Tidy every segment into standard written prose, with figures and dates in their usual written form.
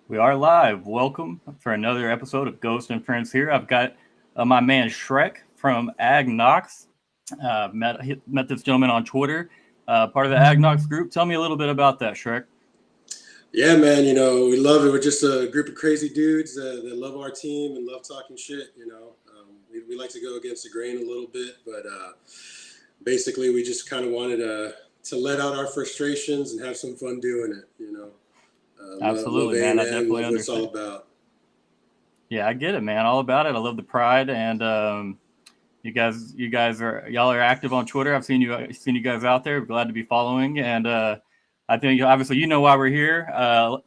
We are live. Welcome for another episode of Ghost and Friends here. I've got my man Shrek from AgKnocks. Met this gentleman on Twitter, part of the AgKnocks group. Tell me a little bit about that, Shrek. Yeah, man, we love it. We're just a group of crazy dudes that love our team and love talking shit, we like to go against the grain a little bit, but basically we just kind of wanted to let out our frustrations and have some fun doing it. Love Absolutely, man. I A&M, definitely love what it's all understand. about. Yeah, I get it, man. All about it. I love the pride, and y'all are active on Twitter. I've seen you guys out there. Glad to be following, and I think obviously you know why we're here.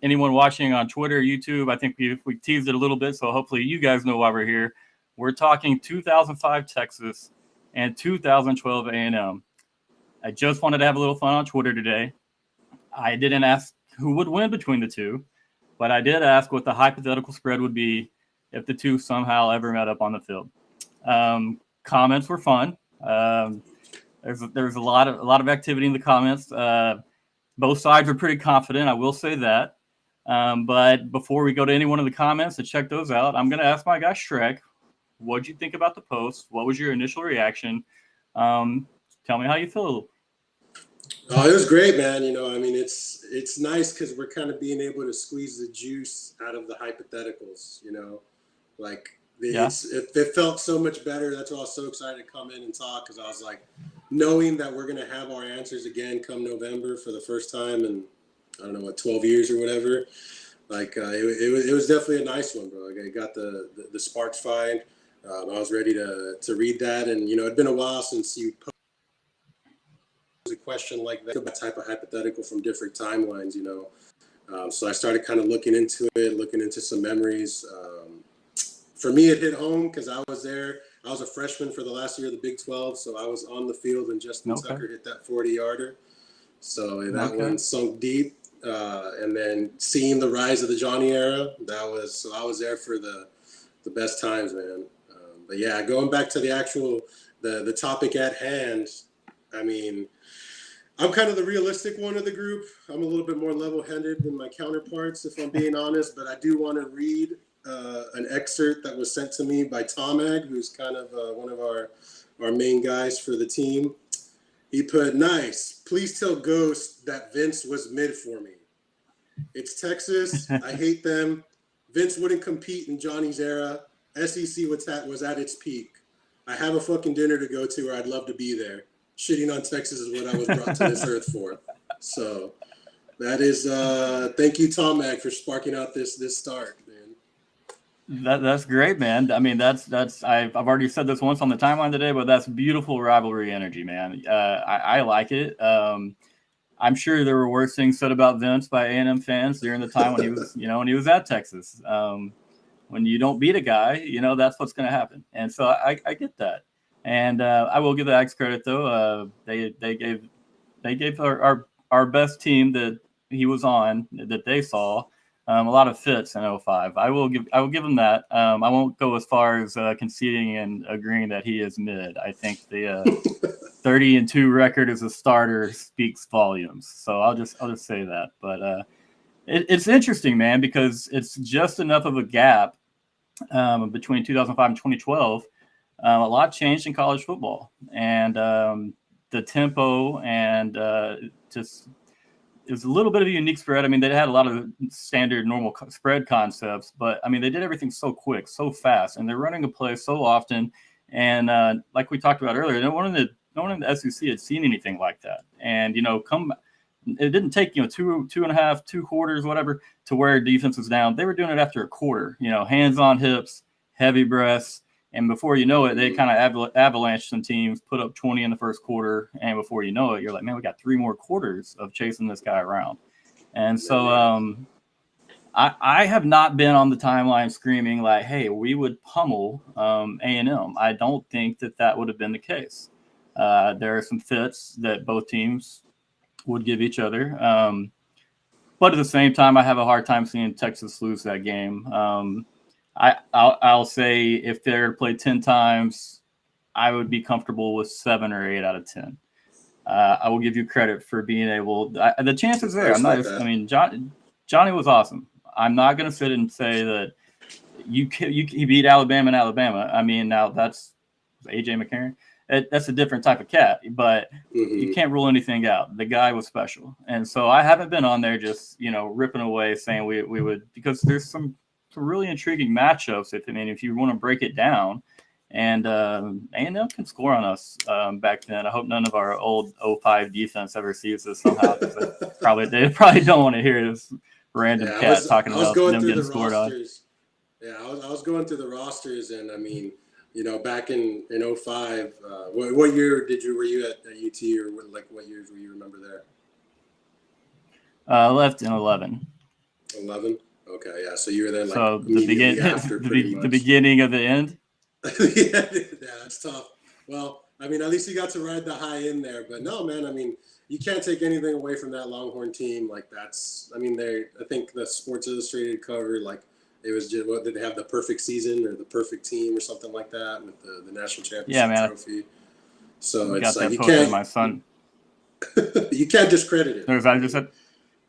Anyone watching on Twitter, YouTube, I think we teased it a little bit, so hopefully you guys know why we're here. We're talking 2005 Texas and 2012 A&M. I just wanted to have a little fun on Twitter today. I didn't ask who would win between the two, but I did ask what the hypothetical spread would be if the two somehow ever met up on the field. Comments were fun. There's a lot of activity in the comments. Both sides are pretty confident, I will say that. But before we go to any one of the comments to check those out, I'm going to ask my guy Shrek, what'd you think about the post? What was your initial reaction? Tell me how you feel. Oh, it was great, man. It's nice because we're kind of being able to squeeze the juice out of the hypotheticals. Like Yeah. it felt so much better. That's why I was so excited to come in and talk, because I was like, knowing that we're gonna have our answers again come November for the first time in I don't know what 12 years or whatever. Like it was definitely a nice one, bro. Like, I got the sparks flying. I was ready to read that, and it'd been a while since you posed a question like that type of hypothetical from different timelines. So I started kind of looking into it, looking into some memories. For me, it hit home because I was there. I was a freshman for the last year of the Big 12, so I was on the field when Justin Tucker hit that 40-yarder. So that one sunk deep. And then seeing the rise of the Johnny era, I was there for the best times, man. But yeah, going back to the actual the topic at hand, I mean, I'm kind of the realistic one of the group. I'm a little bit more level-headed than my counterparts, if I'm being honest. But I do want to read an excerpt that was sent to me by Tomag, who's kind of one of our main guys for the team. He put, "Nice. Please tell Ghost that Vince was mid for me. It's Texas. I hate them. Vince wouldn't compete in Johnny's era. SEC was at its peak. I have a fucking dinner to go to, or I'd love to be there. Shitting on Texas is what I was brought to this earth for." So that is thank you, Tomag, for sparking out this start, man. That's great, man. I mean, that's I've already said this once on the timeline today, but that's beautiful rivalry energy, man. I like it. I'm sure there were worse things said about Vince by A&M fans during the time when he was, when he was at Texas. When you don't beat a guy, that's what's going to happen. And so I get that. And I will give the Axe credit though. They gave our best team that he was on, that they saw, a lot of fits in 05. I will give him that. I won't go as far as conceding and agreeing that he is mid. I think the 30-2 record as a starter speaks volumes. So I'll just say that. But it's interesting, man, because it's just enough of a gap between 2005 and 2012. A lot changed in college football, and the tempo and just it was a little bit of a unique spread. I mean, they had a lot of standard normal spread concepts, but I mean, they did everything so quick, so fast, and they're running a play so often. And like we talked about earlier, no one in the SEC had seen anything like that. And it didn't take two and a half, 2 quarters, whatever, to where defense was down. They were doing it after a quarter. Hands on hips, heavy breaths. And before you know it, they kind of avalanched some teams, put up 20 in the first quarter. And before you know it, you're like, man, we got 3 more quarters of chasing this guy around. And so I have not been on the timeline screaming like, hey, we would pummel A&M. I don't think that would have been the case. There are some fits that both teams would give each other. But at the same time, I have a hard time seeing Texas lose that game. I'll say if they're to play 10 times, I would be comfortable with 7 or 8 out of 10. I will give you credit for being able. The chances there. Johnny was awesome. I'm not going to sit and say that he beat Alabama and Alabama. I mean, now that's A.J. McCarron. That's a different type of cat, but you can't rule anything out. The guy was special. And so I haven't been on there just, ripping away saying we would, because there's some really intriguing matchups. If you want to break it down, and A&M can score on us back then. I hope none of our old 05 defense ever sees this somehow, because they probably don't want to hear this random cat talking about them getting scored on. Yeah, I was going through the rosters, and I mean, back in 05, what year were you at UT, or what years were you remember there? Left in 11. 11? Okay, yeah. So you were there so the beginning of the end. Yeah, that's tough. Well, I mean, at least you got to ride the high end there. But no, man, I mean, you can't take anything away from that Longhorn team. I think the Sports Illustrated cover, it was just, did they have the perfect season or the perfect team or something like that with the national championship trophy? So it's like you can't. My son. You can't discredit it. I just had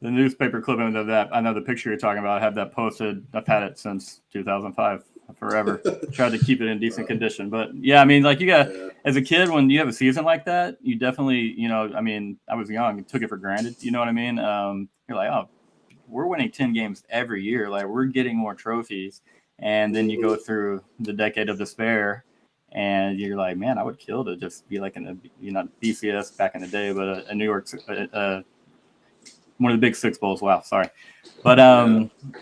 the newspaper clipping of that. I know the picture you're talking about. I have that posted. I've had it since 2005. Forever. Tried to keep it in decent condition. But yeah, I mean, as a kid, when you have a season like that, you definitely, I was young and took it for granted. You know what I mean? You're like, oh, we're winning 10 games every year. Like, we're getting more trophies. And then you go through the decade of despair, and you're like, man, I would kill to just be like in a, BCS back in the day, but a New York, one of the big Six Bowls. Wow, sorry. But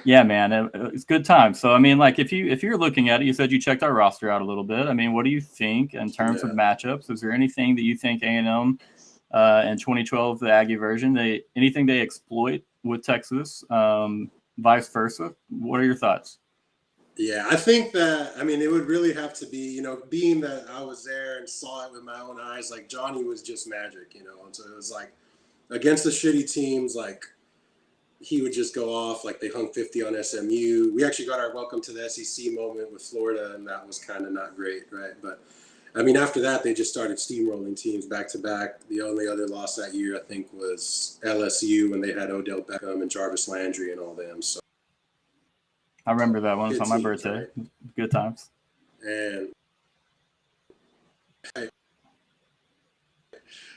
yeah, man, it's good time. So I mean, if you're looking at it, you said you checked our roster out a little bit. I mean, what do you think in terms of matchups? Is there anything that you think A&M in 2012, the Aggie version, anything they exploit with Texas, vice versa? What are your thoughts? Yeah, I think that, it would really have to be, being that I was there and saw it with my own eyes, Johnny was just magic, and so it was against the shitty teams, he would just go off. They hung 50 on SMU. We actually got our welcome to the SEC moment with Florida, and that was kind of not great, right? But, after that, they just started steamrolling teams back-to-back. The only other loss that year, I think, was LSU when they had Odell Beckham and Jarvis Landry and all them. So I remember that one. It's on my birthday. Right? Good times. And it's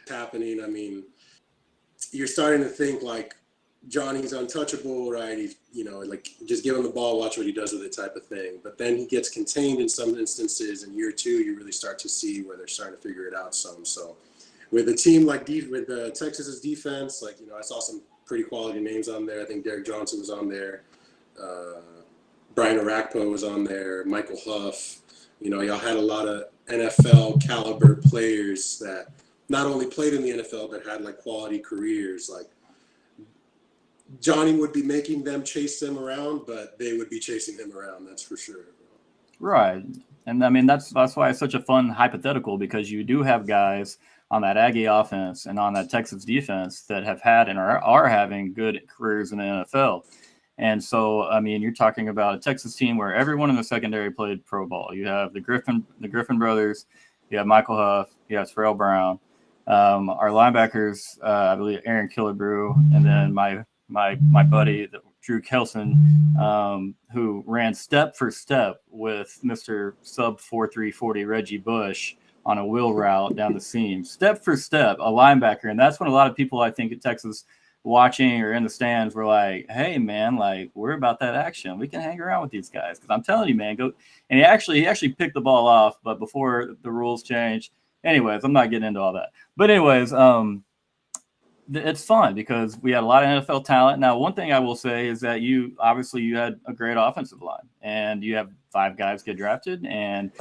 happening, you're starting to think, Johnny's untouchable, right? He's, just give him the ball, watch what he does with it type of thing. But then he gets contained in some instances. In year two, you really start to see where they're starting to figure it out some. So with a team with Texas's defense, I saw some pretty quality names on there. I think Derek Johnson was on there. Brian Arakpo was on there. Michael Huff. Y'all had a lot of NFL caliber players that not only played in the NFL, but had quality careers. Johnny would be making them chase them around, but they would be chasing him around. That's for sure. Right. And that's why it's such a fun hypothetical, because you do have guys on that Aggie offense and on that Texas defense that have had and are having good careers in the NFL. And so, you're talking about a Texas team where everyone in the secondary played pro ball. You have the Griffin brothers, you have Michael Huff, you have Terrell Brown, our linebackers, I believe Aaron Killebrew, and then my buddy Drew Kelson, who ran step for step with Mr. sub 4.340 Reggie Bush on a wheel route down the seam, step for step, a linebacker. And that's when a lot of people, I think, at Texas watching or in the stands were like, hey man, we're about that action. We can hang around with these guys. Cause I'm telling you, man, go. And he actually picked the ball off, but before the rules changed. Anyways, I'm not getting into all that, but anyways, it's fun because we had a lot of NFL talent. Now, one thing I will say is that you had a great offensive line, and you have 5 guys get drafted, and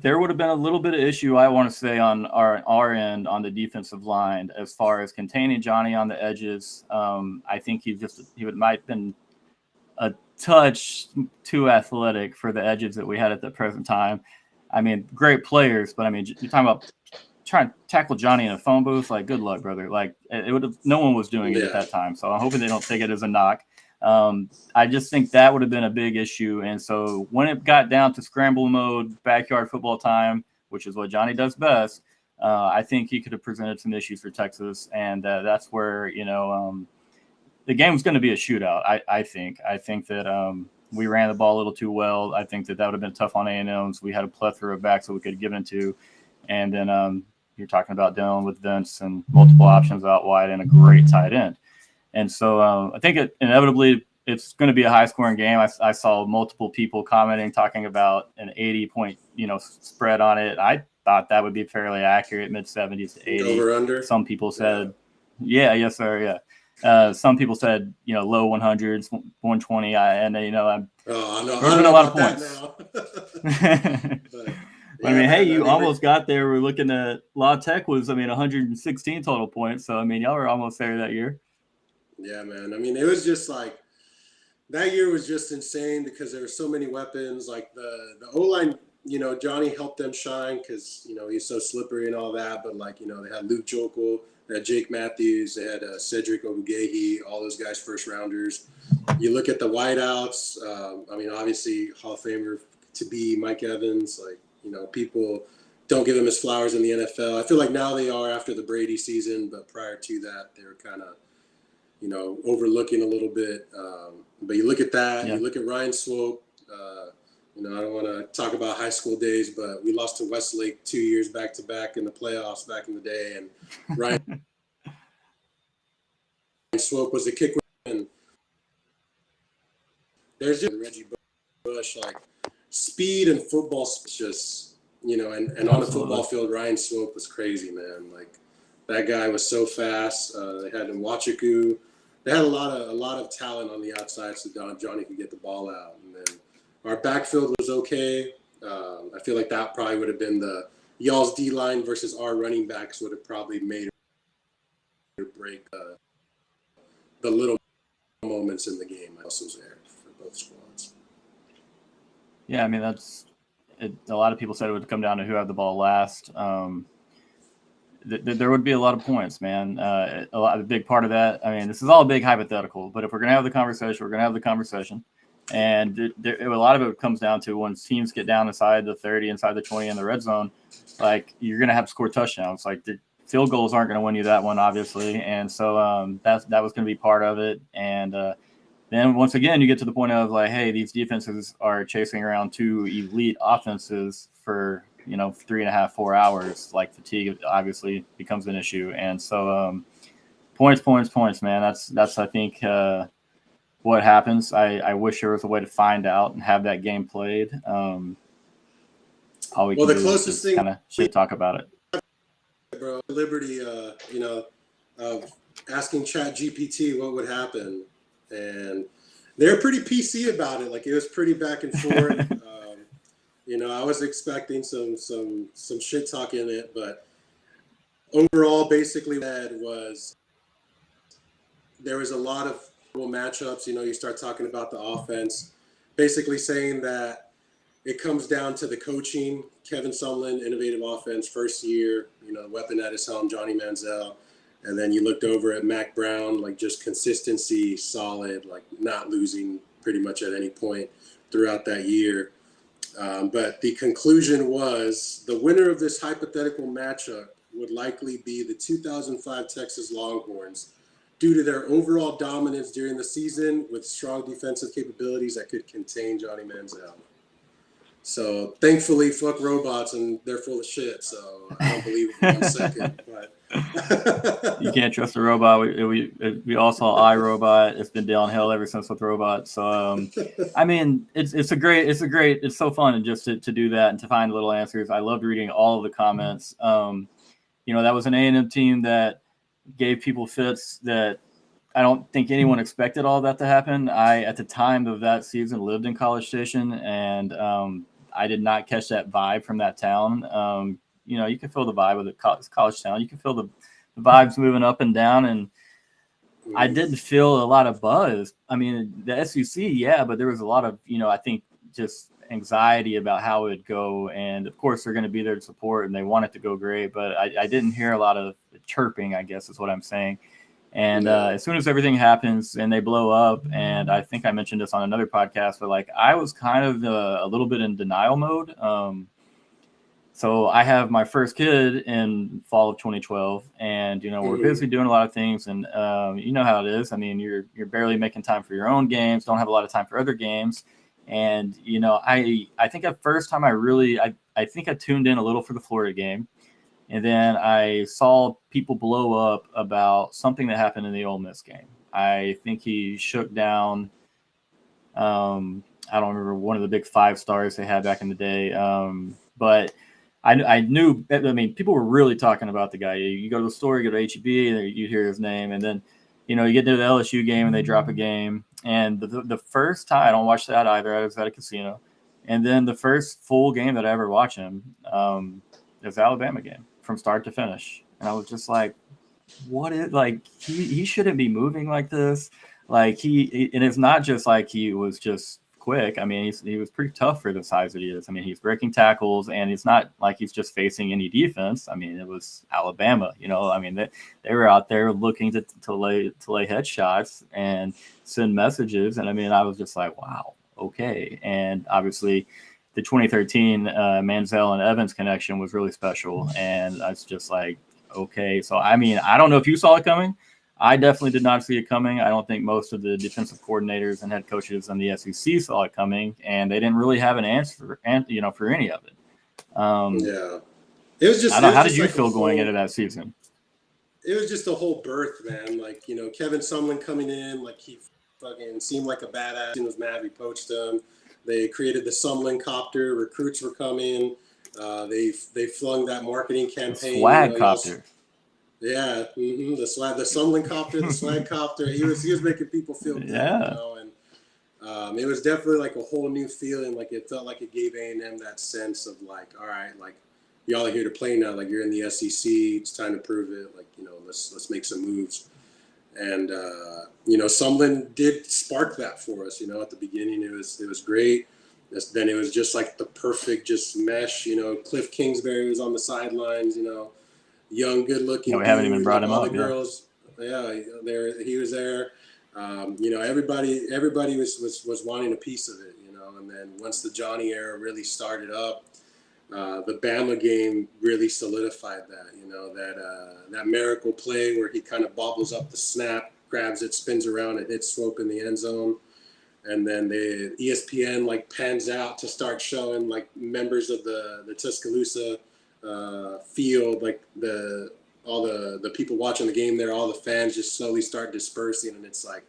there would have been a little bit of issue, I want to say, on our end on the defensive line as far as containing Johnny on the edges. I think he might have been a touch too athletic for the edges that we had at the present time. Great players, but you're talking about trying to tackle Johnny in a phone booth. Good luck, brother. It would have. No one was doing it at that time, so I'm hoping they don't take it as a knock. I just think that would have been a big issue. And so when it got down to scramble mode, backyard football time, which is what Johnny does best, I think he could have presented some issues for Texas. And that's where, the game was going to be a shootout. I think that we ran the ball a little too well. I think that would have been tough on A&M's. We had a plethora of backs that we could have given to, and then you're talking about Dylan with Vince and multiple options out wide and a great tight end. And so I think inevitably it's going to be a high-scoring game. I saw multiple people commenting, talking about an 80-point, spread on it. I thought that would be fairly accurate, mid-70s to 80. Over under. Some people said, yes, sir, yeah. Some people said, low 100s, 120, and I'm. Oh, no, there's I don't been know a lot about of points. But, I mean, hey, you almost got there. We're looking at La Tech was, 116 total points. So, y'all were almost there that year. Yeah, man. I mean, it was just like that year was just insane because there were so many weapons. Like the O-line, Johnny helped them shine because, he's so slippery and all that. But, like, they had Luke Jokel, they had Jake Matthews, they had Cedric Ogugehi, all those guys first rounders. You look at the wideouts. Obviously, Hall of Famer to be Mike Evans. Like, people don't give him his flowers in the NFL. I feel like now they are after the Brady season, but prior to that, they were kind of, overlooking a little bit. But you look at that, you look at Ryan Swope. I don't want to talk about high school days, but we lost to Westlake 2 years back to back in the playoffs back in the day, and Ryan Swope was the kick win. There's just Reggie Bush, like speed and football, just and on the football field, Ryan Swope was crazy, man. Like that guy was so fast. They had Nwachuku. They had a lot of talent on the outside, so Johnny could get the ball out. And then our backfield was okay. I feel like that probably would have been y'all's D-line versus our running backs would have probably made or break the little moments in the game. I also was there for both squads. Yeah, that's it. A lot of people said it would come down to who had the ball last. There would be a lot of points, man. A big part of that. This is all a big hypothetical, but if we're going to have the conversation, we're going to have the conversation. And a lot of it comes down to when teams get down inside the 30, inside the 20 in the red zone, like you're going to have to score touchdowns. Like the field goals aren't going to win you that one, obviously. And so that was going to be part of it. And then once again, you get to the point of like, hey, these defenses are chasing around two elite offenses for 3.5, 4 hours. Like fatigue obviously becomes an issue, and so points, man. That's I think what happens. I wish there was a way to find out and have that game played. All we can do is kind of shit talk about it, bro. Liberty, of asking ChatGPT what would happen, and they're pretty PC about it. Like it was pretty back and forth. I was expecting some shit talk in it, but overall, basically, that was there was a lot of matchups. You start talking about the offense, basically saying that it comes down to the coaching. Kevin Sumlin, innovative offense, first year, weapon at his helm, Johnny Manziel. And then you looked over at Mac Brown, like just consistency, solid, like not losing pretty much at any point throughout that year. But the conclusion was the winner of this hypothetical matchup would likely be the 2005 Texas Longhorns due to their overall dominance during the season with strong defensive capabilities that could contain Johnny Manziel. So thankfully, fuck robots, and they're full of shit. So I don't believe it for 1 second. But you can't trust a robot. We all saw iRobot. It's been downhill ever since with robots. So it's so fun just to do that and to find little answers. I loved reading all of the comments. That was an A&M team that gave people fits that I don't think anyone expected all that to happen. I, at the time of that season, lived in College Station, and I did not catch that vibe from that town. You can feel the vibe of the college town. You can feel the vibes moving up and down, and I didn't feel a lot of buzz. The SEC, yeah, but there was a lot of, I think just anxiety about how it would go. And of course, they're going to be there to support, and they want it to go great. But I didn't hear a lot of chirping, I guess is what I'm saying. And as soon as everything happens and they blow up, and I think I mentioned this on another podcast, but like I was kind of a little bit in denial mode. So I have my first kid in fall of 2012, and we're Mm-hmm. busy doing a lot of things, and you know how it is. I mean, you're barely making time for your own games, don't have a lot of time for other games, and I think at first time I think I tuned in a little for the Florida game, and then I saw people blow up about something that happened in the Ole Miss game. I think he shook down. I don't remember one of the big 5 stars they had back in the day, but I knew. I mean, people were really talking about the guy. You go to the store, you go to HEB, and you hear his name, and then you get to the LSU game and they drop a game. And the first time I don't watch that either. I was at a casino, and then the first full game that I ever watched him was the Alabama game from start to finish, and I was just like, what is like he shouldn't be moving like this. Like and it's not just like he was just quick. I mean, he was pretty tough for the size that he is. I mean, he's breaking tackles, and it's not like he's just facing any defense. I mean, it was Alabama. I mean, they were out there looking to lay headshots and send messages, and I mean, I was just like, wow, okay. And obviously, the 2013 Manziel and Evans connection was really special, and I was just like, okay. So I mean, I don't know if you saw it coming. I definitely did not see it coming. I don't think most of the defensive coordinators and head coaches in the SEC saw it coming, and they didn't really have an answer, for any of it. Yeah, it was I just don't it know. How was did just you like a feel going into whole. that season? It was just a whole birth, man. Like Kevin Sumlin coming in, like he fucking seemed like a badass. He was mad we poached him. They created the Sumlin copter. Recruits were coming. They flung that marketing The campaign. swag He also. copter. Yeah, the Sumlin copter, the swag copter. He was making people feel good, Yeah. and it was definitely like a whole new feeling. Like it felt like it gave A&M that sense of like, all right, like y'all are here to play now. Like you're in the SEC, it's time to prove it. Like let's make some moves. And Sumlin did spark that for us. At the beginning it was great. Then it was just like the perfect just mesh. Cliff Kingsbury was on the sidelines. Young, good-looking We haven't even dude, brought like him all the up. Yeah. girls. Yeah, he was there. Everybody was wanting a piece of it. And then once the Johnny era really started up, the Bama game really solidified that. That miracle play where he kind of bobbles up the snap, grabs it, spins around, and hits Swope in the end zone. And then the ESPN like pans out to start showing like members of the Tuscaloosa field, like all the people watching the game there, all the fans just slowly start dispersing, and it's like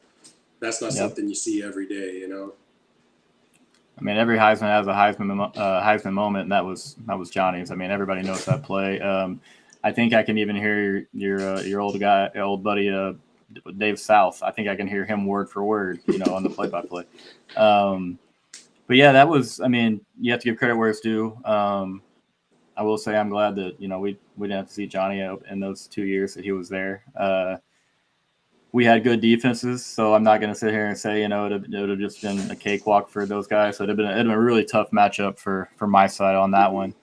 that's not Yep. something you see every day. I mean, every Heisman has a Heisman moment, and that was Johnny's. I mean, everybody knows that play. I think I can even hear your old buddy Dave South. I think I can hear him word for word, on the play-by-play. But yeah, that was. I mean, you have to give credit where it's due. I will say I'm glad that we didn't have to see Johnny in those 2 years that he was there. We had good defenses, so I'm not going to sit here and say it would have just been a cakewalk for those guys. So it'd have been a really tough matchup for my side on that one.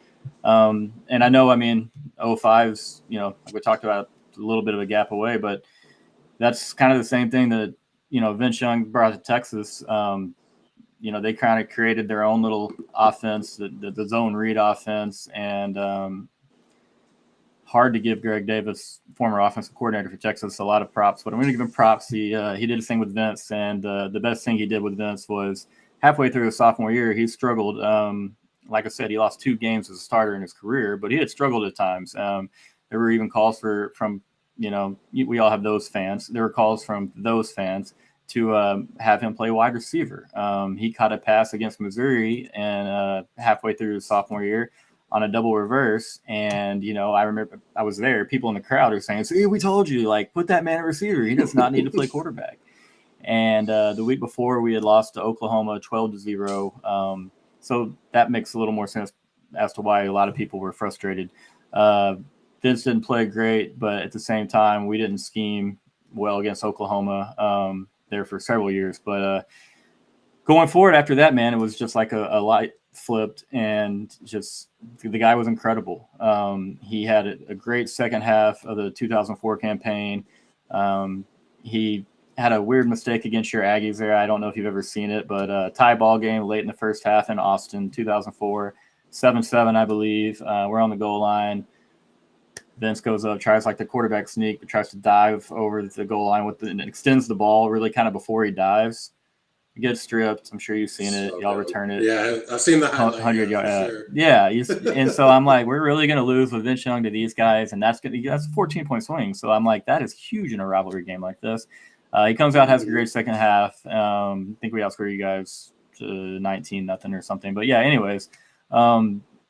And I know, I mean, 05's like we talked about, a little bit of a gap away, but that's kind of the same thing that Vince Young brought to Texas. They kind of created their own little offense, the zone read offense, and hard to give Greg Davis, former offensive coordinator for Texas, a lot of props, but I'm going to give him props. He did his thing with Vince, and the best thing he did with Vince was halfway through his sophomore year, he struggled. Like I said, he lost 2 games as a starter in his career, but he had struggled at times. There were even calls from we all have those fans. There were calls from those fans to have him play wide receiver. He caught a pass against Missouri and halfway through his sophomore year on a double reverse. And, I remember I was there. People in the crowd are saying, "See, we told you, like, put that man at receiver. He does not need to play quarterback." And the week before we had lost to Oklahoma 12-0. So that makes a little more sense as to why a lot of people were frustrated. Vince didn't play great, but at the same time, we didn't scheme well against Oklahoma there for several years. But going forward after that, man, it was just like a light flipped, and just the guy was incredible. He had a great second half of the 2004 campaign. He had a weird mistake against your Aggies there. I don't know if you've ever seen it, but tie ball game late in the first half in Austin, 2004. 7-7, I believe. We're on the goal line. Vince goes up, tries like the quarterback sneak, but tries to dive over the goal line and extends the ball really kind of before he dives. He gets stripped. I'm sure you've seen it. Y'all return it. Yeah, I've seen the highlight. 100 yards. Sure. Yeah, and so I'm like, we're really going to lose with Vince Young to these guys, and that's a 14-point swing. So I'm like, that is huge in a rivalry game like this. He comes out, has a great second half. I think we outscored you guys to 19-0 or something. But yeah, anyways,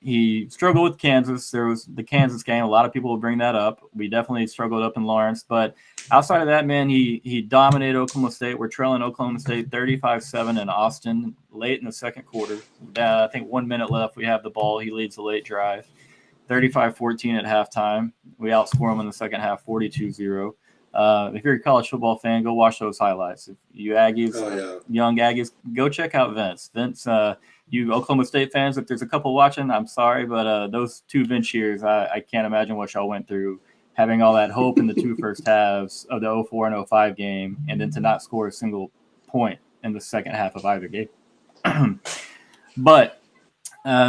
he struggled with Kansas. There was the Kansas game. A lot of people will bring that up. We definitely struggled up in Lawrence. But outside of that, man, he dominated Oklahoma State. We're trailing Oklahoma State 35-7 in Austin late in the second quarter. I think 1 minute left. We have the ball. He leads the late drive. 35-14 at halftime. We outscore them in the second half 42-0. If you're a college football fan, go watch those highlights. If you Aggies, young Aggies, go check out Vince. Vince, you Oklahoma State fans, if there's a couple watching, I'm sorry, but those two Vince years, I can't imagine what y'all went through, having all that hope in the two first halves of the 04 and 05 game, and then to not score a single point in the second half of either game. But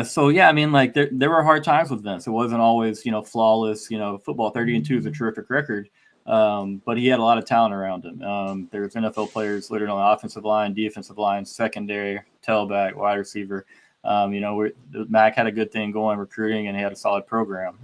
so yeah, I mean, like there were hard times with Vince. It wasn't always, flawless. Football 30-2 is a terrific record. But he had a lot of talent around him. There's NFL players literally on the offensive line, defensive line, secondary, tailback, wide receiver. Mac had a good thing going recruiting, and he had a solid program.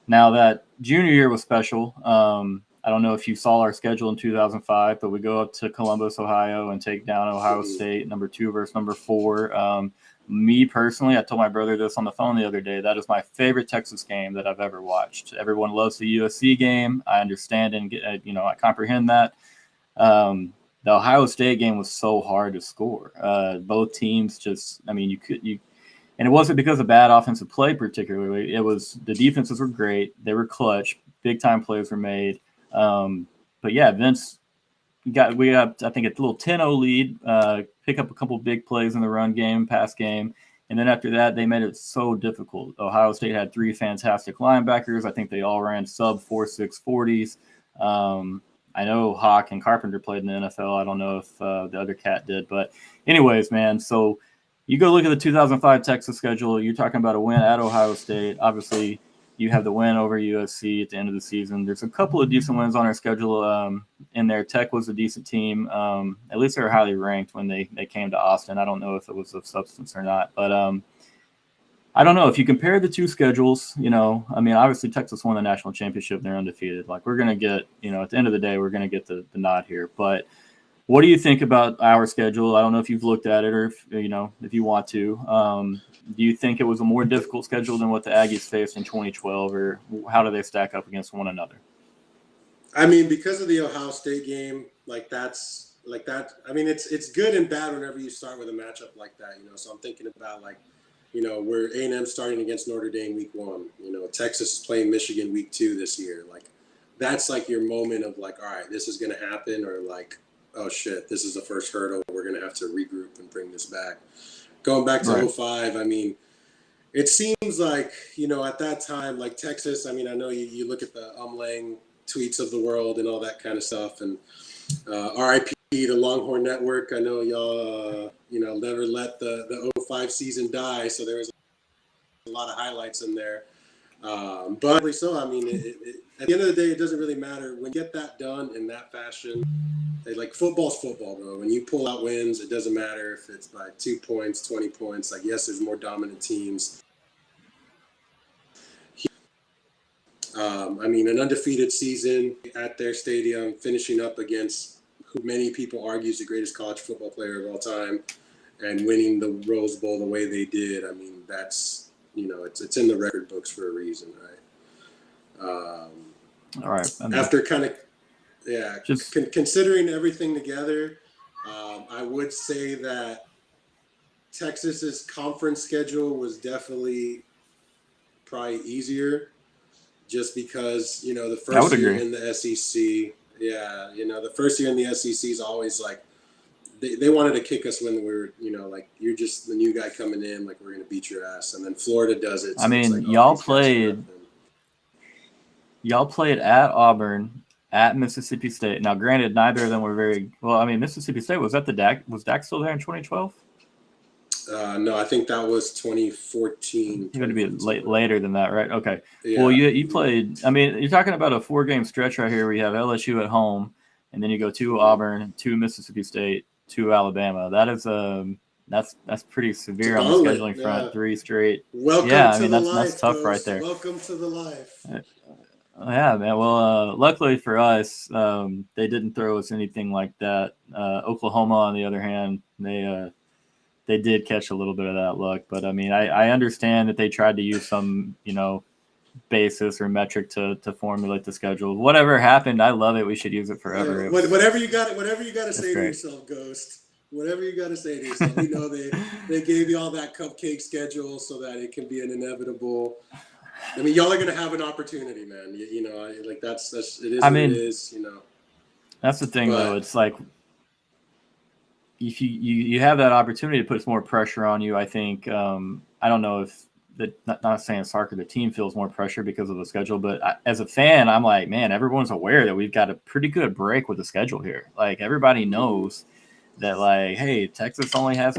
Now that junior year was special. I don't know if you saw our schedule in 2005, but we go up to Columbus, Ohio, and take down Ohio State, number 2 versus number 4. Me personally, I told my brother this on the phone the other day. That is my favorite Texas game that I've ever watched. Everyone loves the USC game. I understand and I comprehend that. The Ohio State game was so hard to score. Both teams and it wasn't because of bad offensive play particularly. It was the defenses were great. They were clutch. Big time plays were made. But yeah, Vince we got I think a little 10-0 lead, pick up a couple big plays in the run game, pass game, and then after that they made it so difficult. Ohio State had 3 fantastic linebackers. I think they all ran sub 4.6 40s. I know Hawk and Carpenter played in the NFL. I don't know if the other cat did, but anyways, man. So you go look at the 2005 Texas schedule. You're talking about a win at Ohio State. Obviously, you have the win over USC at the end of the season. There's a couple of decent wins on our schedule in there. Tech was a decent team. At least they were highly ranked when they came to Austin. I don't know if it was of substance or not. But I don't know. If you compare the two schedules, obviously Texas won the national championship. They're undefeated. Like we're going to get, at the end of the day, we're going to get the nod here. But what do you think about our schedule? I don't know if you've looked at it or if you want to. Do you think it was a more difficult schedule than what the Aggies faced in 2012, or how do they stack up against one another? I mean, because of the Ohio State game, it's good and bad whenever you start with a matchup like that, So I'm thinking about we're A&M starting against Notre Dame week 1. Texas is playing Michigan week 2 this year. That's your moment of all right, this is going to happen, or oh shit, this is the first hurdle. We're going to have to regroup and bring this back. Going back to 05, it seems like, at that time, Texas, I know you look at the Lang tweets of the world and all that kind of stuff. And RIP to Longhorn Network. I know y'all, never let the 05 season die. So there was a lot of highlights in there. But so, at the end of the day, it doesn't really matter. When you get that done in that fashion, football's football, bro. When you pull out wins, it doesn't matter if it's by 2 points, 20 points. Yes, there's more dominant teams. An undefeated season at their stadium, finishing up against who many people argue is the greatest college football player of all time, and winning the Rose Bowl the way they did. That's, it's in the record books for a reason, right? All right. After kind of, considering everything together, I would say that Texas's conference schedule was definitely probably easier, just because the first year in the SEC, the first year in the SEC is always they wanted to kick us when we were you're just the new guy coming in, we're gonna beat your ass, and then Florida does it. So y'all played at Auburn, at Mississippi State. Now, granted, neither of them were very well. Mississippi State was Dak still there in 2012? No, I think that was 2014. It's going to be later than that, right? Okay. Yeah. Well, you played. I mean, you're talking about a 4-game stretch right here. We have LSU at home, and then you go to Auburn, to Mississippi State, to Alabama. That is that's pretty severe on the scheduling front. 3 straight. Welcome yeah, I to mean the that's life, tough Ghost. right there. Welcome to the life. Yeah, man. Well, luckily for us, they didn't throw us anything like that. Oklahoma, on the other hand, they did catch a little bit of that luck. But I mean, I understand that they tried to use some, basis or metric to formulate the schedule. Whatever happened, I love it. We should use it forever. Yeah, whatever you got to say to yourself, Ghost. Whatever you got to say to yourself. We know they gave you all that cupcake schedule so that it can be an inevitable. I mean, y'all are gonna have an opportunity, man. That's it is. I mean, what it is. That's the thing, though. It's like if you have that opportunity, it puts more pressure on you. I think I don't know if not saying soccer, the team feels more pressure because of the schedule, but as a fan, I'm like, man, everyone's aware that we've got a pretty good break with the schedule here. Like everybody knows that, like, hey, Texas only has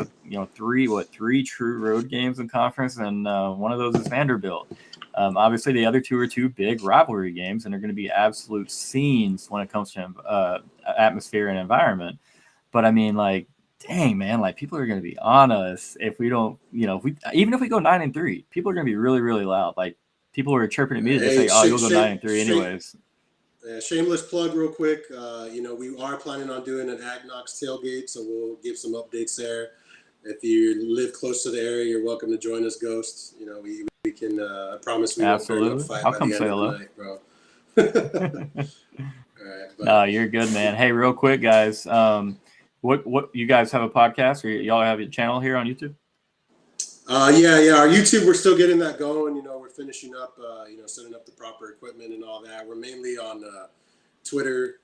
three true road games in conference, and one of those is Vanderbilt. Obviously, the other 2 are 2 big rivalry games, and they're going to be absolute scenes when it comes to atmosphere and environment. But I mean, like, dang, man, like people are going to be on us if we don't, even if we go 9-3, people are going to be really, really loud. Like people are chirping at me to say, "Oh, you'll go 9-3 anyways." Shameless plug, real quick. We are planning on doing an AgKnocks tailgate, so we'll give some updates there. If you live close to the area, you're welcome to join us, Ghost. We can. I promise we won't burn up fight by the end of the night, bro. All right, you're good, man. Hey, real quick, guys. What you guys have a podcast or y'all have a channel here on YouTube? Yeah. Our YouTube, we're still getting that going. We're finishing up, setting up the proper equipment and all that. We're mainly on Twitter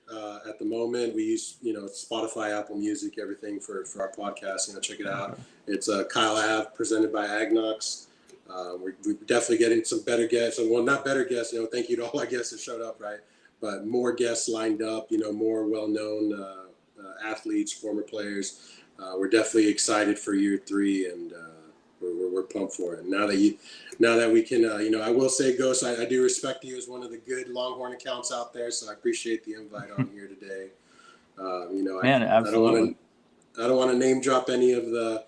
at the moment. We use, Spotify, Apple Music, everything for our podcast. Check it out. It's Kyle Ave, presented by AgKnocks. We're definitely getting some better guests. Well, not better guests. Thank you to all our guests that showed up, right? But more guests lined up. More well-known athletes, former players. We're definitely excited for year 3, and we're pumped for it. Now that we can, I will say, Ghost, I do respect you as one of the good Longhorn accounts out there, so I appreciate the invite on here today. Man, absolutely. I don't want to name drop any of the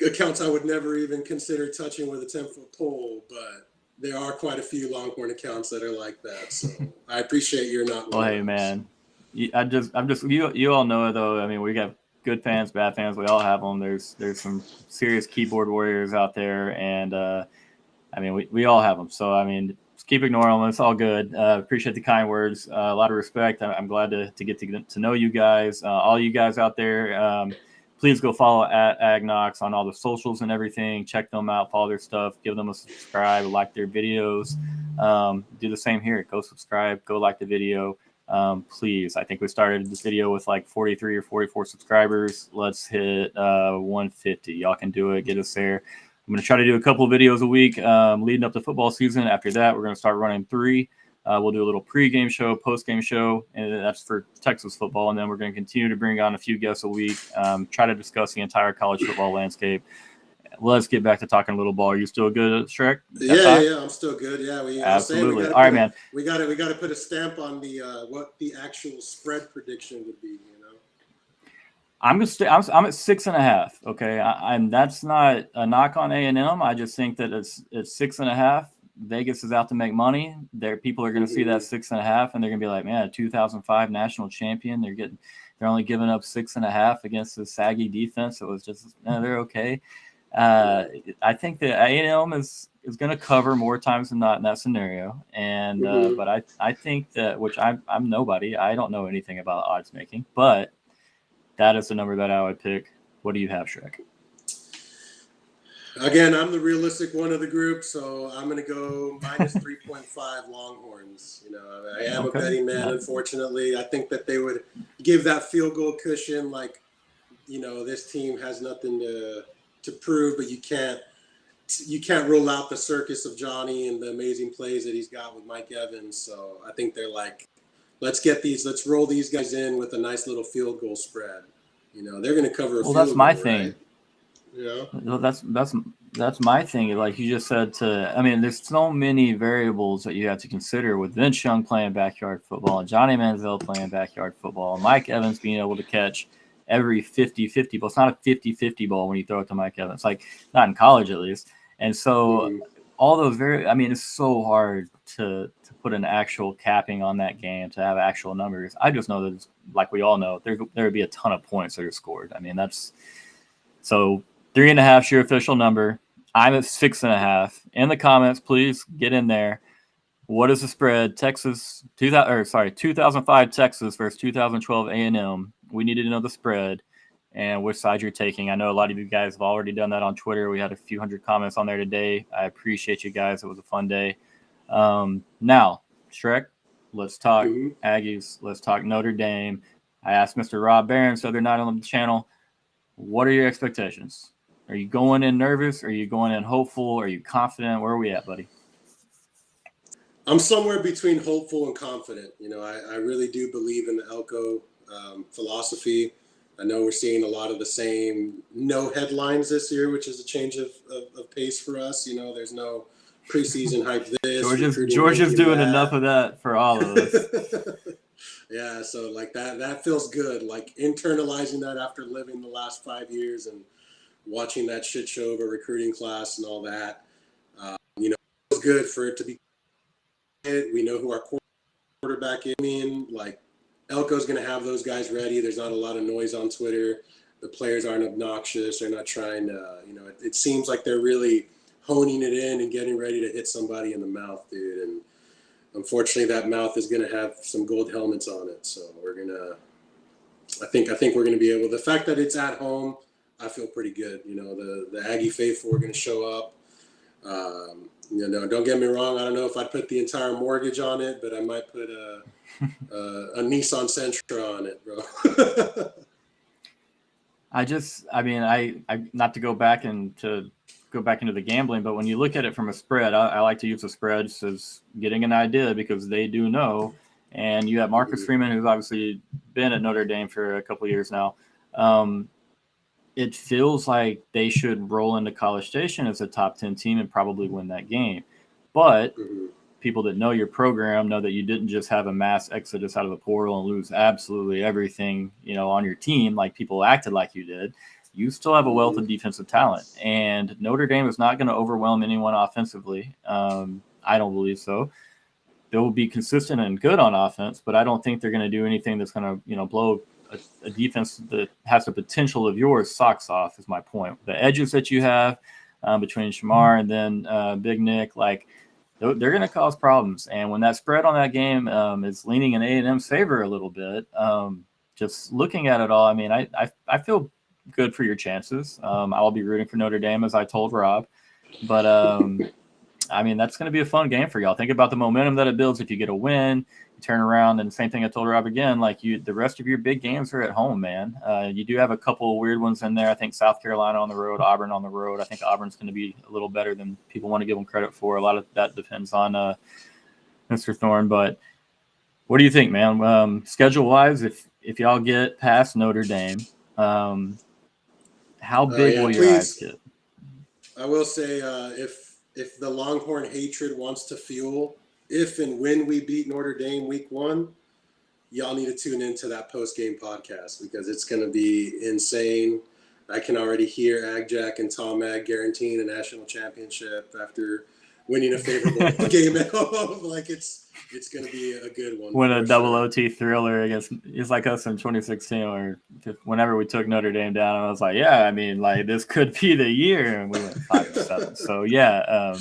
accounts I would never even consider touching with a 10-foot pole, but there are quite a few Longhorn accounts that are like that. So I appreciate you're not. Well, hey, man. I'm just you all know it though. I mean, we got good fans, bad fans. We all have them. There's some serious keyboard warriors out there, and I mean, we all have them. So I mean, just keep ignoring them. It's all good. Appreciate the kind words. A lot of respect. I'm glad to get to know you guys. All you guys out there. Please go follow at AgKnocks on all the socials and everything. Check them out. Follow their stuff. Give them a subscribe. Like their videos. Do the same here. Go subscribe. Go like the video. Please. I think we started this video with like 43 or 44 subscribers. Let's hit 150. Y'all can do it. Get us there. I'm going to try to do a couple of videos a week leading up to football season. After that, we're going to start running 3. We'll do a little pregame show, postgame show, and that's for Texas football. And then we're going to continue to bring on a few guests a week, try to discuss the entire college football landscape. Let's get back to talking a little ball. Are you still good, Shrek? Yeah, I'm still good. Yeah, absolutely. All right, man. We got to put a stamp on the what the actual spread prediction would be. I'm at 6.5. Okay, and that's not a knock on A&M. I just think that it's 6.5. Vegas is out to make money. People are going to see that 6.5, and they're going to be like, man, a 2005 national champion. They're only giving up 6.5 against the saggy defense. It was just they're okay. I think that A&M is going to cover more times than not in that scenario. And but I think that, which I'm nobody. I don't know anything about odds making, but that is the number that I would pick. What do you have, Shrek? Again, I'm the realistic one of the group, so I'm going to go minus 3.5 Longhorns. I am a betting man, unfortunately. I think that they would give that field goal cushion, like, this team has nothing to prove, but you can't rule out the circus of Johnny and the amazing plays that he's got with Mike Evans. So I think they're like, let's roll these guys in with a nice little field goal spread. They're going to cover a field goal. Well, that's my thing. Right? Well, that's my thing. Like you just said, I mean, there's so many variables that you have to consider with Vince Young playing backyard football, and Johnny Manziel playing backyard football, and Mike Evans being able to catch every 50-50 ball. It's not a 50-50 ball when you throw it to Mike Evans, like not in college at least. And so all those I mean, it's so hard to put an actual capping on that game, to have actual numbers. I just know that, like we all know, there would be a ton of points that are scored. I mean, that's so 3.5 is your official number. I'm at 6.5. In the comments, please get in there. What is the spread? 2005 Texas versus 2012 A&M. We needed to know the spread and which side you're taking. I know a lot of you guys have already done that on Twitter. We had a few hundred comments on there today. I appreciate you guys. It was a fun day. Now, Shrek, let's talk Aggies. Let's talk Notre Dame. I asked Mr. Rob Barron the other night on the channel, what are your expectations? Are you going in nervous? Are you going in hopeful? Are you confident? Where are we at, buddy? I'm somewhere between hopeful and confident. I really do believe in the Elko philosophy. I know we're seeing a lot of the same no headlines this year, which is a change of pace for us. There's no preseason hype this. Georgia's doing enough of that for all of us. Yeah, so like that feels good. Like internalizing that after living the last 5 years and watching that shit show of a recruiting class and all that. It was good for it to be. We know who our quarterback is. Like Elko's going to have those guys ready. There's not a lot of noise on Twitter. The players aren't obnoxious. They're not trying to, it seems like they're really honing it in and getting ready to hit somebody in the mouth, dude. And unfortunately, that mouth is going to have some gold helmets on it. So I think we're going to be able. The fact that it's at home, I feel pretty good. The Aggie faithful are going to show up. Don't get me wrong. I don't know if I'd put the entire mortgage on it, but I might put a Nissan Sentra on it, bro. I not to go back into the gambling, but when you look at it from a spread, I like to use the spreads as getting an idea because they do know. And you have Marcus Freeman, who's obviously been at Notre Dame for a couple of years now. It feels like they should roll into College Station as a top 10 team and probably win that game. But people that know your program know that you didn't just have a mass exodus out of the portal and lose absolutely everything, on your team like people acted like you did. You still have a wealth of defensive talent. And Notre Dame is not going to overwhelm anyone offensively. I don't believe so. They will be consistent and good on offense, but I don't think they're going to do anything that's going to, blow a defense that has the potential of yours socks off is my point. The edges that you have between Shamar and then Big Nick, like they're going to cause problems. And when that spread on that game is leaning in A&M's favor a little bit, just looking at it all, I mean, I feel good for your chances. I'll be rooting for Notre Dame, as I told Rob. But, I mean, that's going to be a fun game for y'all. Think about the momentum that it builds if you get a win. Turn around, and the same thing I told Rob again, like the rest of your big games are at home, man. You do have a couple of weird ones in there. I think South Carolina on the road, Auburn on the road. I think Auburn's going to be a little better than people want to give them credit for. A lot of that depends on Mr. Thorne. But what do you think, man? Schedule wise, if y'all get past Notre Dame, how big will your eyes get? I will say if the Longhorn hatred wants to fuel. If and when we beat Notre Dame week 1, y'all need to tune into that post-game podcast because it's going to be insane. I can already hear AgJack and Tom Ag guaranteeing a national championship after winning a favorable game at home. Like it's going to be a good one. Win a double OT thriller against it's like us in 2016 or whenever we took Notre Dame down. And I was like, yeah, I mean, like this could be the year, and we went 5-7. So yeah.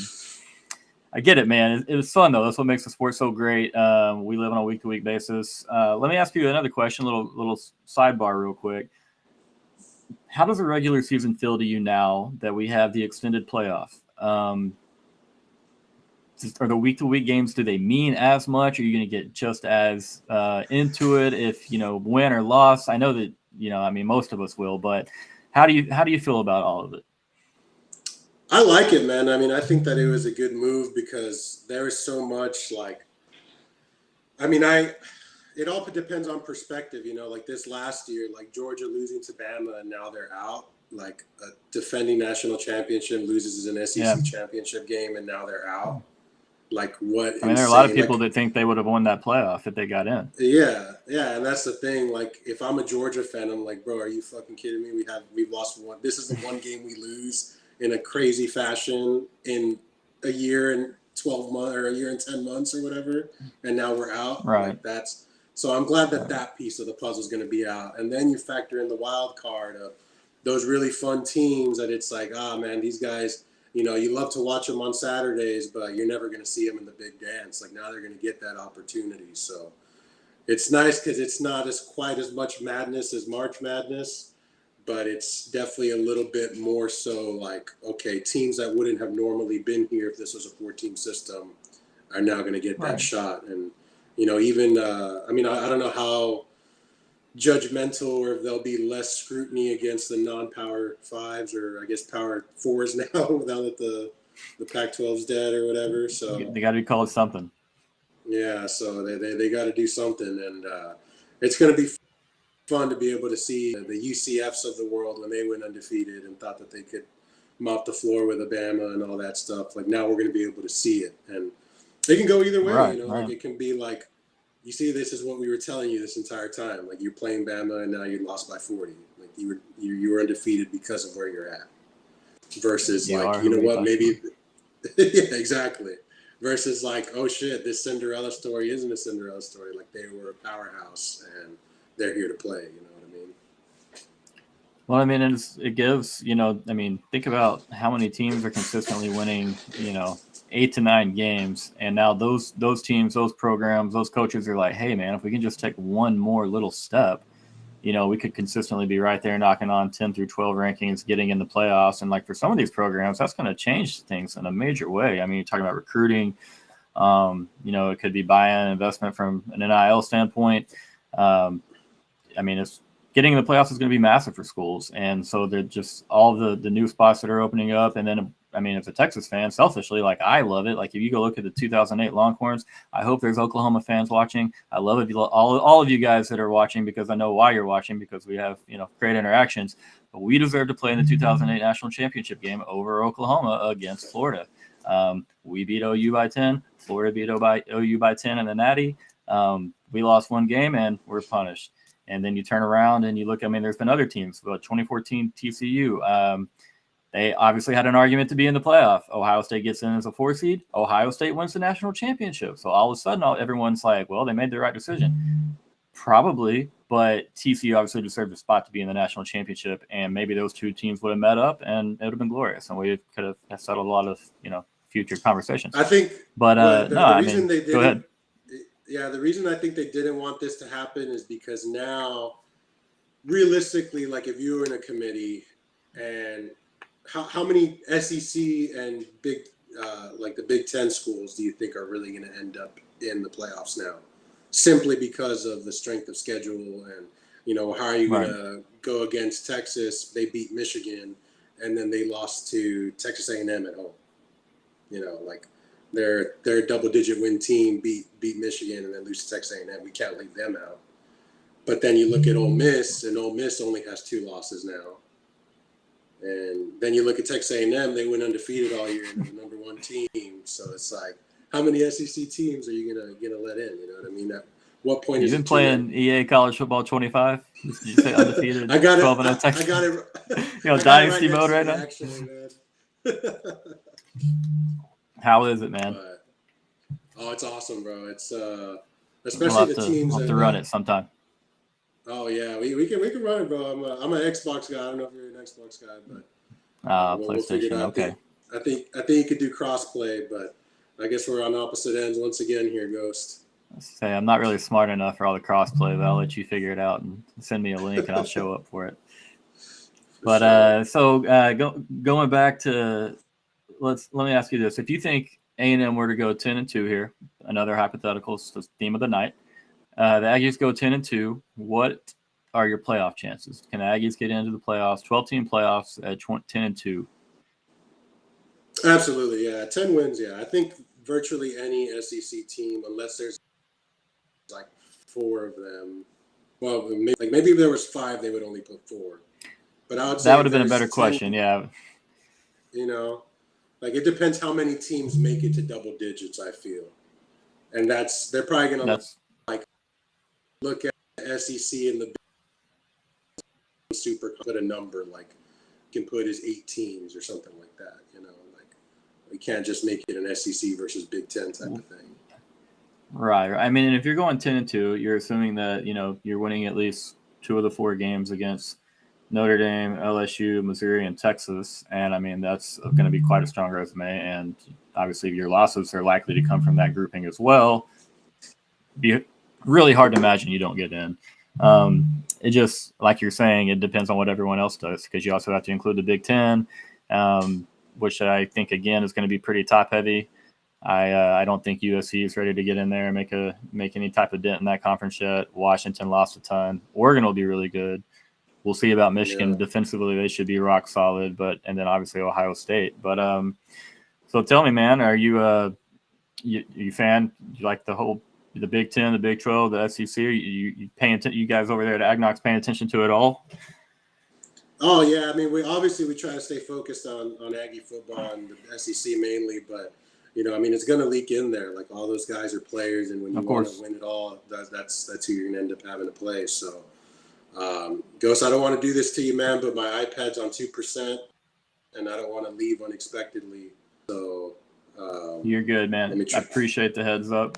I get it, man. It was fun, though. That's what makes the sport so great. We live on a week-to-week basis. Let me ask you another question, little sidebar real quick. How does the regular season feel to you now that we have the extended playoff? Are the week-to-week games, do they mean as much? Are you going to get just as into it if, win or loss? I know that, most of us will, but how do you feel about all of it? I like it, man. I mean, I think that it was a good move because there is so much it all depends on perspective, like this last year, like Georgia losing to Bama and now they're out. like a defending national championship loses an SEC championship game and now they're out. Like what? I mean, there are a lot of people that think they would have won that playoff if they got in. Yeah, and that's the thing. Like, if I'm a Georgia fan, I'm like, bro, are you fucking kidding me? We've lost one. This is the one game we lose in a crazy fashion in a year and 12 months or a year and 10 months or whatever, and now we're out. Right. Like so. I'm glad that piece of the puzzle is going to be out, and then you factor in the wild card of those really fun teams that it's like, man, these guys. You know, you love to watch them on Saturdays, but you're never going to see them in the big dance. Like now they're going to get that opportunity. So it's nice because it's not quite as much madness as March Madness, but it's definitely a little bit more so like, okay, teams that wouldn't have normally been here if this was a 4-team system are now going to get that shot. And, you know, even, I don't know how judgmental or if there'll be less scrutiny against the non-power fives or I guess power fours now now that the Pac-12's dead or whatever. So they got to be called something. Yeah, so they got to do something, and it's going to be fun to be able to see the UCFs of the world when they went undefeated and thought that they could mop the floor with Alabama and all that stuff. Like now we're going to be able to see it, and it can go either way. Like it can be like, you see, this is what we were telling you this entire time. Like you're playing Bama and now you lost by 40. Like you were undefeated because of where you're at. Versus like, you know what, maybe yeah, exactly. Versus like, oh shit, this Cinderella story isn't a Cinderella story. Like they were a powerhouse and they're here to play. You know what I mean? Well, I mean, it gives, you know, I mean, think about how many teams are consistently winning, you know, 8 to 9 games. And now those teams, those programs, those coaches are like, hey, man, if we can just take one more little step, you know, we could consistently be right there knocking on 10 through 12 rankings, getting in the playoffs. And like for some of these programs, that's going to change things in a major way. I mean, you're talking about recruiting, you know, it could be buy-in investment from an NIL standpoint. I mean, it's getting in the playoffs is going to be massive for schools. And so they're just all the new spots that are opening up. And then, I mean, as a Texas fan, selfishly, like I love it. Like if you go look at the 2008 Longhorns, I hope there's Oklahoma fans watching. I love it. All of you guys that are watching, because I know why you're watching, because we have, you know, great interactions. But we deserve to play in the 2008 National Championship game over Oklahoma against Florida. We beat OU by 10. Florida beat OU by 10 in the Natty. We lost one game and we're punished. And then you turn around and you look, I mean, there's been other teams, but 2014 TCU, they obviously had an argument to be in the playoff. Ohio State gets in as a 4 seed. Ohio State wins the national championship. So all of a sudden, everyone's like, well, they made the right decision. Probably, but TCU obviously deserved a spot to be in the national championship. And maybe those two teams would have met up and it would have been glorious. And we could have settled a lot of, you know, future conversations. I think, but the reason they didn't, go ahead. Yeah, the reason I think they didn't want this to happen is because now, realistically, like if you were in a committee and how many SEC and like the Big Ten schools do you think are really going to end up in the playoffs now? Simply because of the strength of schedule and, you know, how are you going to go against Texas? They beat Michigan and then they lost to Texas A&M at home. You know, like their double-digit win team beat Michigan and then lose to Texas A&M. We can't leave them out. But then you look at Ole Miss, and Ole Miss only has 2 losses now. And then you look at Texas A&M; they went undefeated all year and they're the number 1 team. So it's like, how many SEC teams are you gonna let in? You know what I mean? At what point You've been playing EA College Football 25? Did you say undefeated? I got it. 12-0 Texas. I got it. You know, dynasty mode right now. Actually, man. How is it, man? Oh, it's awesome, bro. It's especially the teams. We'll have to run it sometime. Oh yeah, we can run it, bro. I'm an Xbox guy. I don't know if you're an Xbox guy, but PlayStation. We'll okay. I think you could do crossplay, but I guess we're on opposite ends once again here, Ghost. Say I'm not really smart enough for all the crossplay, but I'll let you figure it out and send me a link, and I'll show up for it. But so going back to let me ask you this: if you think A&M were to go 10-2 here, another hypothetical theme of the night, the Aggies go 10-2. What are your playoff chances? Can the Aggies get into the playoffs? 12-team playoffs at 10-2. Absolutely, yeah. 10 wins, yeah. I think virtually any SEC team, unless there's like 4 of them. Well, maybe if there was 5, they would only put 4. But I would say That would if have been a there's better 10, question. Yeah. you know, That like would have if been a there's better 10, question. Yeah. you know, like it depends how many teams make it to double digits, I feel. And they're probably going to That's like look at the SEC and the super, put a number like can put as 8 teams or something like that, you know, like we can't just make it an SEC versus Big Ten type of thing. right. I mean, if you're going 10-2, you're assuming that, you're winning at least 2 of the 4 games against Notre Dame, LSU, Missouri, and Texas. And I mean, that's going to be quite a strong resume. And obviously, your losses are likely to come from that grouping as well. Be really hard to imagine you don't get in. It just, like you're saying, it depends on what everyone else does, because you also have to include the Big Ten, which I think, again, is going to be pretty top heavy. I don't think USC is ready to get in there and make any type of dent in that conference yet. Washington lost a ton. Oregon will be really good. We'll see about Michigan. Yeah. Defensively, they should be rock solid, and then obviously Ohio State. But so tell me, man, are you you fan? You like the Big Ten, the Big 12, the SEC? You paying attention? You guys over there at AgKnocks paying attention to it all? Oh yeah, I mean, we try to stay focused on Aggie football and the SEC mainly, but you know, I mean, it's going to leak in there. Like all those guys are players, and when you want to win it all, that's who you're going to end up having to play. So, Ghost, I don't want to do this to you, man, but my iPad's on 2%, and I don't want to leave unexpectedly. So, you're good, man. I appreciate the heads up.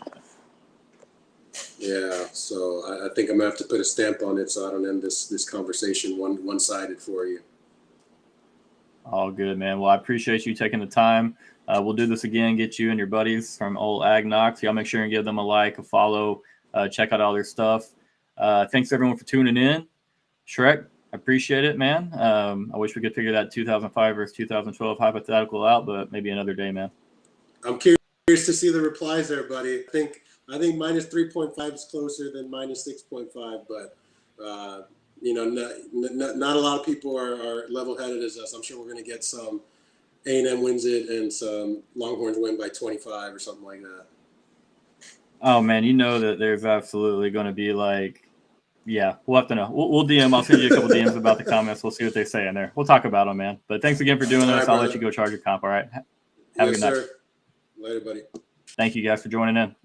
Yeah, so I think I'm gonna have to put a stamp on it so I don't end this conversation one-sided for you. All good, man. Well, I appreciate you taking the time. We'll do this again, get you and your buddies from old AgKnocks. Y'all make sure and give them a like, a follow, check out all their stuff. Thanks everyone for tuning in. Shrek, I appreciate it, man. I wish we could figure that 2005 versus 2012 hypothetical out, but maybe another day, man. I'm curious to see the replies there, buddy. I think minus 3.5 is closer than minus 6.5, but you know, not a lot of people are level-headed as us. I'm sure we're going to get some A&M wins it and some Longhorns win by 25 or something like that. Oh man, you know that there's absolutely going to be like, yeah, we'll have to know. We'll DM. I'll send you a couple DMs about the comments. We'll see what they say in there. We'll talk about them, man. But thanks again for doing this. I'll let you go charge your comp. All right. Have a good night. Later, buddy. Thank you guys for joining in.